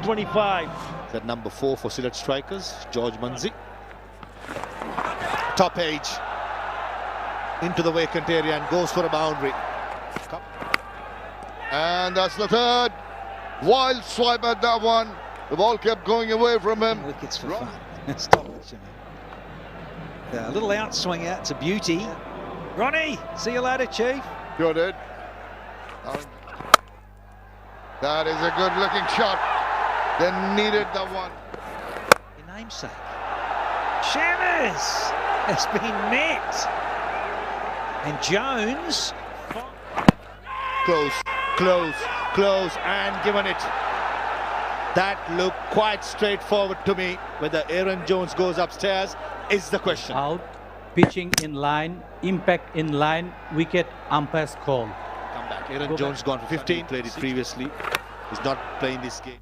25. That number 4 for Sylhet Strikers, George Munzi. Top edge into the vacant area and goes for a boundary. And that's the third. Wild swipe at that one. The ball kept going away from him. Wickets for fun. Stop it, Jimmy. A little outswing out to Beauty. Ronnie, see you later, Chief. Sure did. That is a good looking shot. They needed the one. Your namesake. Shammers has been met. And Jones. Close and given it. That looked quite straightforward to me. Whether Aaron Jones goes upstairs is the question. Out, pitching in line, impact in line, wicket, umpire's call. Come back. Aaron Jones gone for 15, played it previously. He's not playing this game.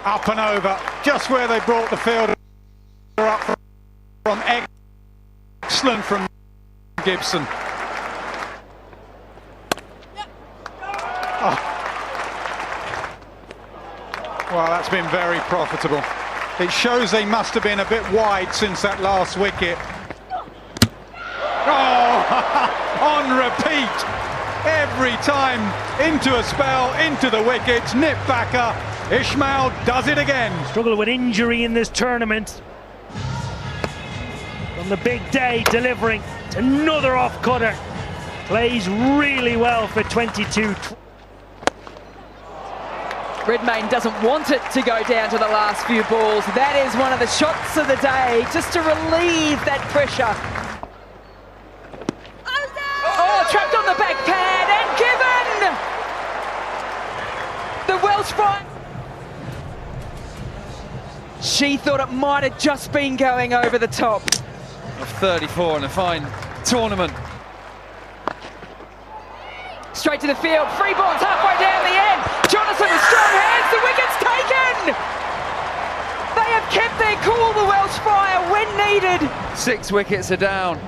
Up and over, just where they brought the fielder up from excellent from Gibson. Oh. Well, that's been very profitable. It shows they must have been a bit wide since that last wicket. Oh, on repeat. every time. Into a spell, into the wickets, nip backer. Ishmael does it again. Struggle with injury in this tournament. On the big day, delivering. It's another off-cutter. Plays really well for 22. Redmayne doesn't want it to go down to the last few balls. That is one of the shots of the day, just to relieve that pressure. Oh, trapped on the back pad and given! The Welsh Fire. She thought it might have just been going over the top. 34 in a fine tournament. Straight to the field, free balls halfway down the end. Jonathan with strong hands, the wicket's taken! They have kept their cool, the Welsh Fire, when needed. 6 wickets are down.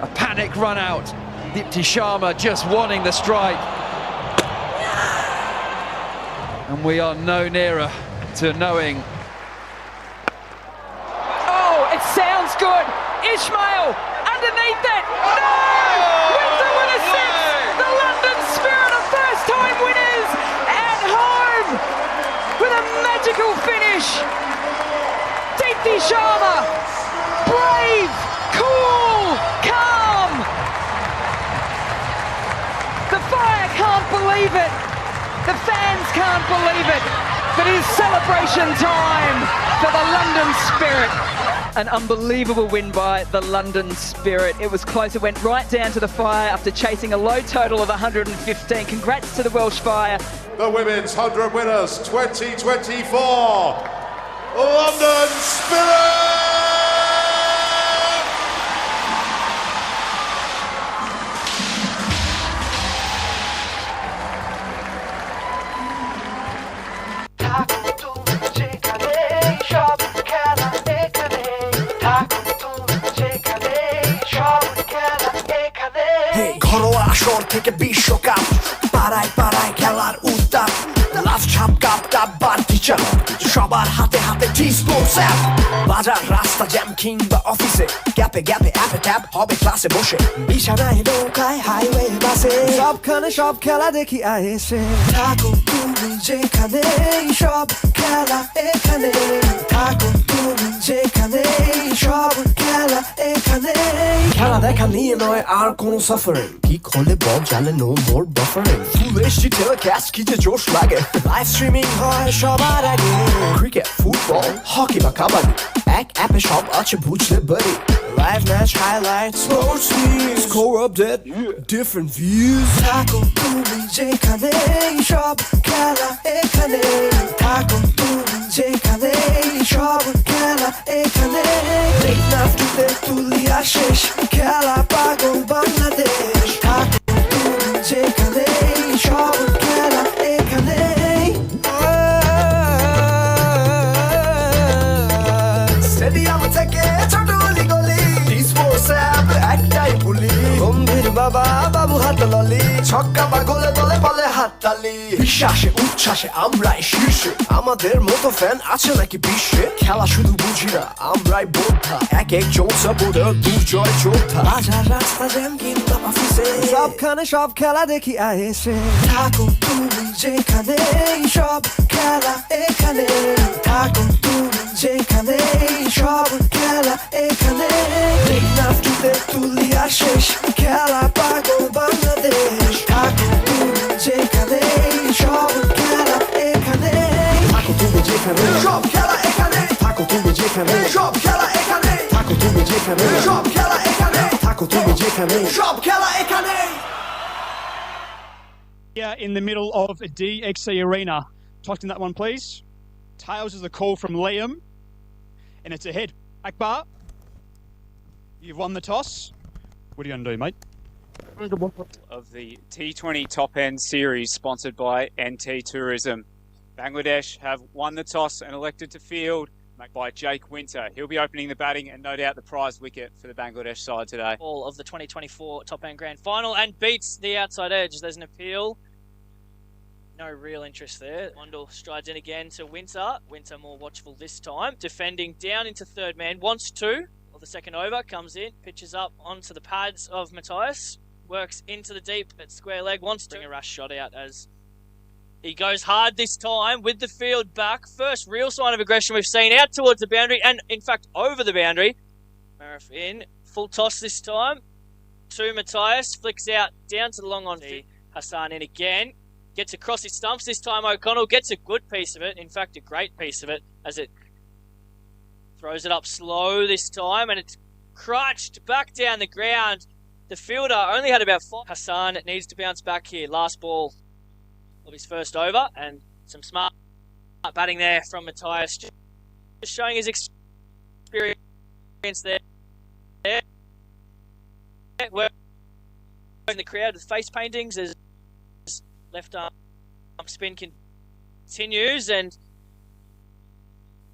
A panic run out. Dipti Sharma just wanting the strike. And we are no nearer to knowing. Oh, it sounds good. Ishmael underneath it. No! Windsor with a six. The London Spirit are first-time winners at home with a magical finish. Dipti Sharma, brave, cool, calm. The Fire can't believe it. The fans can't believe it. But it is celebration time for the London Spirit. An unbelievable win by the London Spirit. It was close. It went right down to the Fire after chasing a low total of 115. Congrats to the Welsh Fire. The Women's 100 Winners 2024, London Spirit! ঘরোয়া আসর থেকে বিশ্বকাপ পাড়ায় পাড়ায় খেলার উত্তাপ লাভ ছাপ cup cup বাড়তি চাপ সবার হাতে হাতে টি স্পোর্টস অ্যাপ বাজার রাস্তা জ্যাম কিংবা অফিসে গ্যাপে গ্যাপে অ্যাপে ট্যাপ হবে ক্লাসে বসে বিছানায় নৌকায় হাইওয়ে বাসে সবখানে সব খেলা দেখি আয়েসে থাকো তুমি যেখানে সব খেলা এখানে থাকো তুমি যেখানে সব খেলা এখানে খেলা দেখা নিয়ে নয় আর কোনো সাফারিং পিক হলে বল জানে no more buffering full HD telecast কি যে জোশ লাগে লাইভ স্ট্রিমিং হয় সবার আগে ক্রিকেট ফুটবল হকি বা কাবাডি এক অ্যাপে সব আছে বুঝলে বাড়ি live match highlight sports news score update different views থাকো তুমি যেখানে সব খেলা এখানে থাকো তুমি যেখানে সব খেলা এখানে নাফটুতে তুলিয়া শেষ খেলা পাগল বাংলাদেশ থাকো তুমি যেখানে সব খেলা এখানে স্টেডিয়াম থেকে ছোট গলি গলি স্পোর্টস অ্যাপ একটাই বলি গম্ভীর বাবা বাবু হাত ললি ছক্কা বা গোলে দলে বলে হাততালি বিশ্বাসে উচ্ছ্বাসে আমরাই শীর্ষে আমাদের মতো ফ্যান আছে নাকি বিশ্বে খেলা শুধু বুঝি না আমরাই বোদ্ধা এক একজন সাপোর্টার দুর্জয় যোদ্ধা বাজার রাস্তা জ্যাম কিংবা অফিসে সবখানে সব খেলা দেখি আয়েসে থাকো তুমি যেখানে সব খেলা এখানে থাকো তুমি যেখানে সব খেলা এখানে নাফটুতে তুলিয়া শেষ খেলা পাগল বাংলাদেশ থাকো তুমি যেখানে সব খেলা এখানে থাকো তুমি যেখানে সব খেলা এখানে থাকো তুমি যেখানে সব খেলা এখানে থাকো তুমি যেখানে সব খেলা এখানে থাকো তুমি যেখানে সব খেলা এখানে Here in the middle of DXC Arena. Talk to that one, please. Tails is the call from Liam. And it's ahead. Akbar, you've won the toss. What are you going to do, mate? Of the T20 Top End Series sponsored by NT Tourism. Bangladesh have won the toss and elected to field by Jake Winter. He'll be opening the batting and no doubt the prize wicket for the Bangladesh side today. All of the 2024 Top End Grand Final and beats the outside edge. There's an appeal. No real interest there. Wandle strides in again to Winter. Winter more watchful this time. Defending down into third man. Wants to. Well, the second over comes in. Pitches up onto the pads of Matthias. works into the deep at square leg, wants to bring a rush shot out as he goes hard this time with the field back. First real sign of aggression we've seen out towards the boundary and, in fact, over the boundary. Marif in. Full toss this time to Matthias. Flicks out down to the long on. Hassan in again. Gets across his stumps this time. O'Connell gets a good piece of it. In fact, a great piece of it as it throws it up slow this time. And it's crunched back down the ground. The fielder only had about 5. Hassan needs to bounce back here. Last ball of his first over, and some smart batting there from Matthias, just showing his experience there. We're in the crowd with face paintings as left arm spin continues, and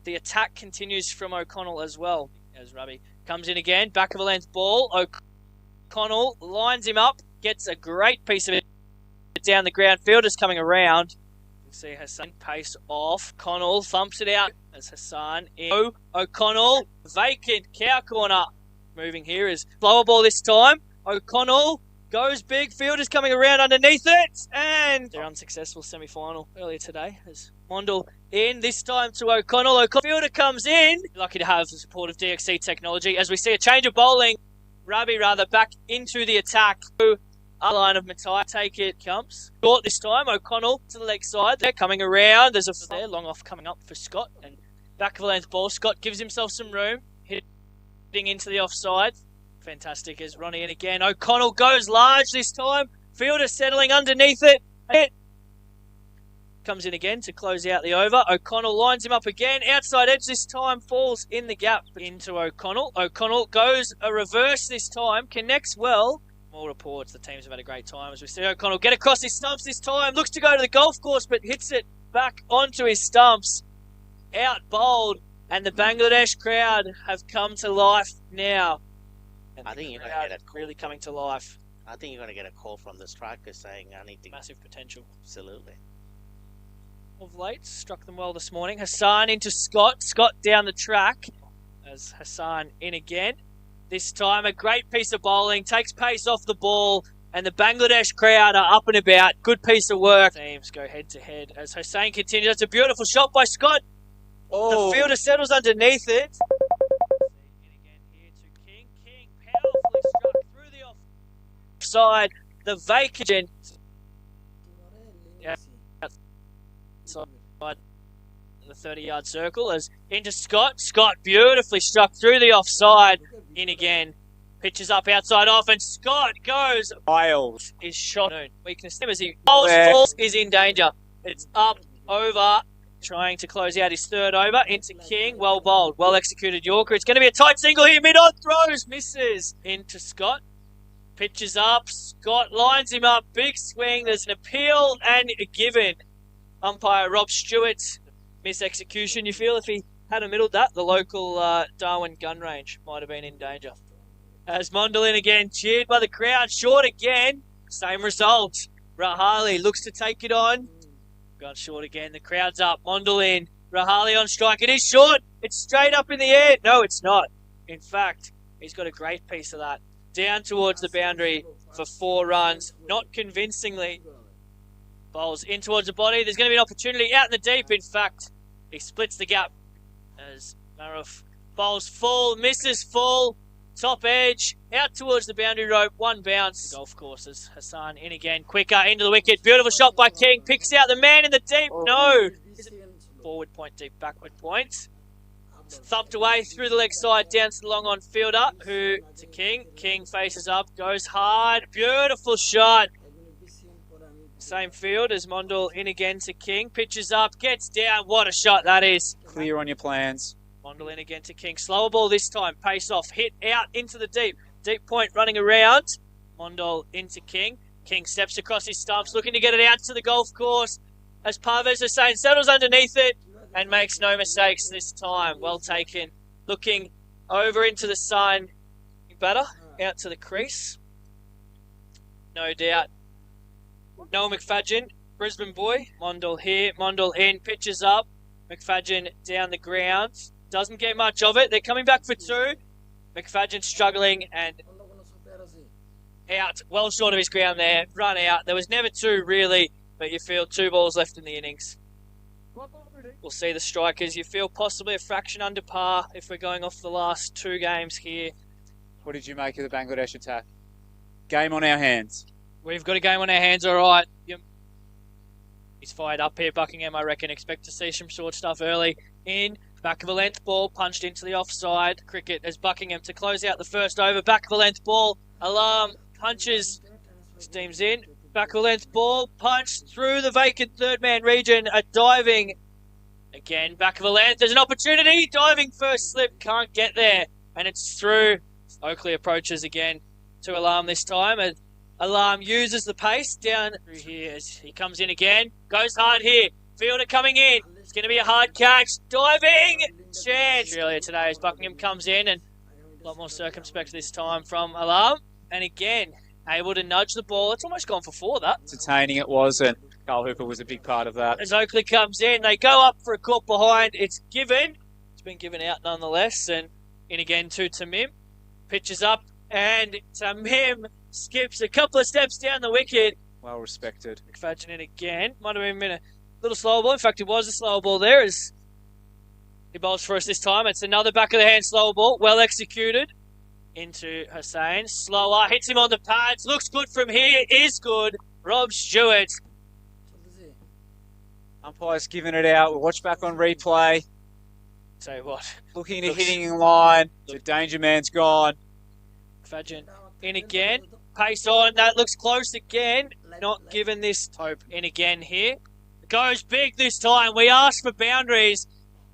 the attack continues from O'Connell as well. As Ravi comes in again, back of a length ball. O'Connell lines him up, gets a great piece of it down the ground. Fielder's coming around. You see Hassan pace off. Connell thumps it out as Hassan in. O'Connell, vacant cow corner. Moving here is blower ball this time. O'Connell goes big. Fielder's coming around underneath it. And their unsuccessful semi-final earlier today as Mondal in, this time to O'Connell. Fielder comes in. Lucky to have the support of DXC technology as we see a change of bowling. Rabi back into the attack. A line of Matthias, take it, comes. Short this time, O'Connell to the leg side. They're coming around. There's a there, long off coming up for Scott. And back of a length ball. Scott gives himself some room. Hitting into the offside. Fantastic as Ronnie in again. O'Connell goes large this time. Fielder settling underneath it. It comes in again to close out the over. O'Connell lines him up again. Outside edge this time, falls in the gap into O'Connell. O'Connell goes a reverse this time. Connects well. More reports, the teams have had a great time as we see O'Connell get across his stumps this time. Looks to go to the golf course, but hits it back onto his stumps. Out bowled, and the Bangladesh crowd have come to life now. And I think you're going to get a call. Really coming to life. I think you're going to get a call from the strikers saying, I need to... Massive potential. Absolutely. Of late, struck them well this morning. Hassan into Scott. Scott down the track as Hassan in again. This time, a great piece of bowling, takes pace off the ball, and the Bangladesh crowd are up and about. Good piece of work. Teams go head to head as Hossain continues. That's a beautiful shot by Scott. Oh. The fielder settles underneath it. And again here to King. King powerfully struck through the offside. The vacant. Outside the 30-yard circle as into Scott. Scott beautifully struck through the offside. In again, pitches up outside off, and Scott goes. Miles is shot. Weakness as he falls is in danger. It's up over, trying to close out his third over into King. Well bowled, well executed Yorker. It's going to be a tight single here. Mid on throws, misses into Scott. Pitches up. Scott lines him up. Big swing. There's an appeal and a given. Umpire Rob Stewart. Miss execution. You feel if he had a middled that, the local Darwin gun range might have been in danger. As Mondal again, cheered by the crowd. Short again. Same result. Rahali looks to take it on. Gone short again. The crowd's up. Mondal in. Rahali on strike. It is short. It's straight up in the air. No, it's not. In fact, he's got a great piece of that. Down towards the boundary for 4 runs. Not convincingly. Bowls in towards the body. There's going to be an opportunity out in the deep. In fact, he splits the gap. As Maruf bowls full, misses full, top edge, out towards the boundary rope, 1 bounce. Golf courses, Hassan in again, quicker, into the wicket, beautiful shot by King, picks out the man in the deep, no! Forward point, deep backward point. Thumped away through the leg side, down to the long on fielder, who to King. King faces up, goes hard, beautiful shot. Same field as Mondal in again to King. Pitches up, gets down. What a shot that is. Clear on your plans. Mondal in again to King. Slower ball this time. Pace off. Hit out into the deep. Deep point running around. Mondal into King. King steps across his stumps, looking to get it out to the golf course. As Parvez Hussain settles underneath it and makes no mistakes this time. Well taken. Looking over into the sun. Batter out to the crease. No doubt. Noah McFadden, Brisbane boy. Mondal here, Mondal in, pitches up. McFadden down the ground. Doesn't get much of it. They're coming back for 2. McFadden struggling and out, well short of his ground there, run out. There was never two really, but you feel 2 balls left in the innings. We'll see the strikers. You feel possibly a fraction under par if we're going off the last 2 games here. What did you make of the Bangladesh attack? Game on our hands. We've got a game on our hands, all right. Yep. He's fired up here, Buckingham, I reckon. Expect to see some short stuff early. In, back of a length ball, punched into the offside. Cricket as Buckingham to close out the first over. Back of a length ball, Alarm punches, steams in. Back of a length ball, punched through the vacant third-man region. A diving, again, back of a length. There's an opportunity, diving first slip, can't get there. And it's through. Oakley approaches again to Alarm this time. And Alarm uses the pace down through here as he comes in again. Goes hard here. Fielder coming in. It's going to be a hard catch. Diving! Chance. Earlier today as Buckingham comes in and a lot more circumspect this time from Alarm. And again, able to nudge the ball. It's almost gone for 4, that. Entertaining it was, and Carl Hooper was a big part of that. As Oakley comes in, they go up for a caught behind. It's given. It's been given out nonetheless. And in again to Tamim. Pitches up, and Tamim skips a couple of steps down the wicket. Well respected. McFadden in again. Might have been a little slow ball. In fact, it was a slow ball there as he bowls for us this time. It's another back of the hand slow ball. Well executed. Into Hussain. Slower. Hits him on the pads. Looks good from here. Is good. Rob Stewart. Umpire's giving it out. We'll watch back on replay. Tell you what. Looking to hitting in line. The danger man's gone. McFadden in again. Pace on. That looks close again. Not given this hope. In again here. Goes big this time. We ask for boundaries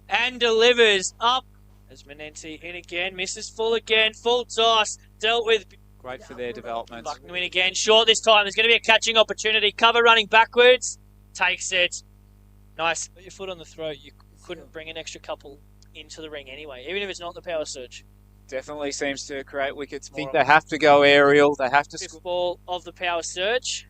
and delivers up. As Manenti in again. Misses full again. Full toss. Dealt with. Great for their development. Buckingham in again. Short this time. There's going to be a catching opportunity. Cover running backwards. Takes it. Nice. Put your foot on the throat. You couldn't bring an extra couple into the ring anyway, even if it's not the power surge. Definitely seems to create wickets. I think they have to go aerial. They have to. 5th ball of the power surge.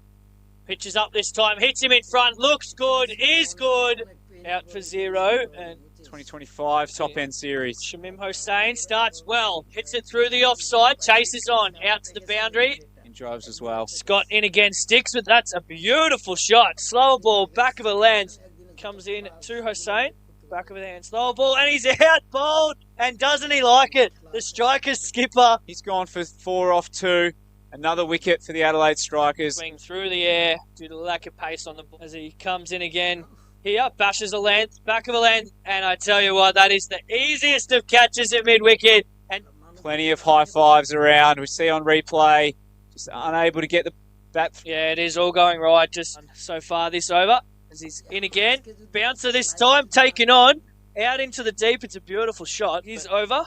Pitches up this time. Hits him in front. Looks good. Is good. Out for 0. And 2025 top end series. Shamim Hossain starts well. Hits it through the offside. Chases on. Out to the boundary. In drives as well. Scott in again. Sticks with. That's a beautiful shot. Slow ball. Back of a length. Comes in to Hossain. Back of the hand, slow ball, and he's out bowled, and doesn't he like it? The Strikers skipper. He's gone for 4 off 2. Another wicket for the Adelaide Strikers. Swing through the air due to the lack of pace on the ball. As he comes in again, here, bashes a length, back of a length, and I tell you what, that is the easiest of catches at mid-wicket. And plenty of high fives around. We see on replay, just unable to get the bat. Yeah, it is all going right just so far this over. As he's in again. Bouncer this time, taken on. Out into the deep. It's a beautiful shot. He's over.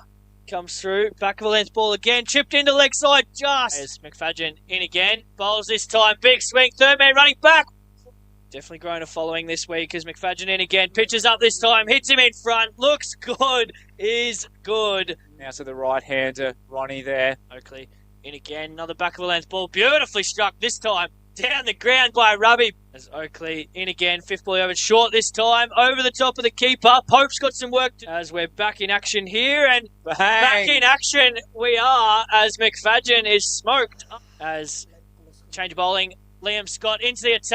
Comes through. Back of a length ball again. Chipped into leg side just. As McFadden in again. Bowls this time. Big swing. Third man running back. Definitely grown a following this week as McFadden in again. Pitches up this time. Hits him in front. Looks good. Is good. Now to the right-hander. Ronnie there. Oakley in again. Another back of a length ball. Beautifully struck this time. Down the ground by Ruby. As Oakley in again. 5th ball over short this time. Over the top of the keeper. Pope's got some work to do. As we're back in action here. And bang. Back in action we are as McFadden is smoked. As change of bowling. Liam Scott into the attack.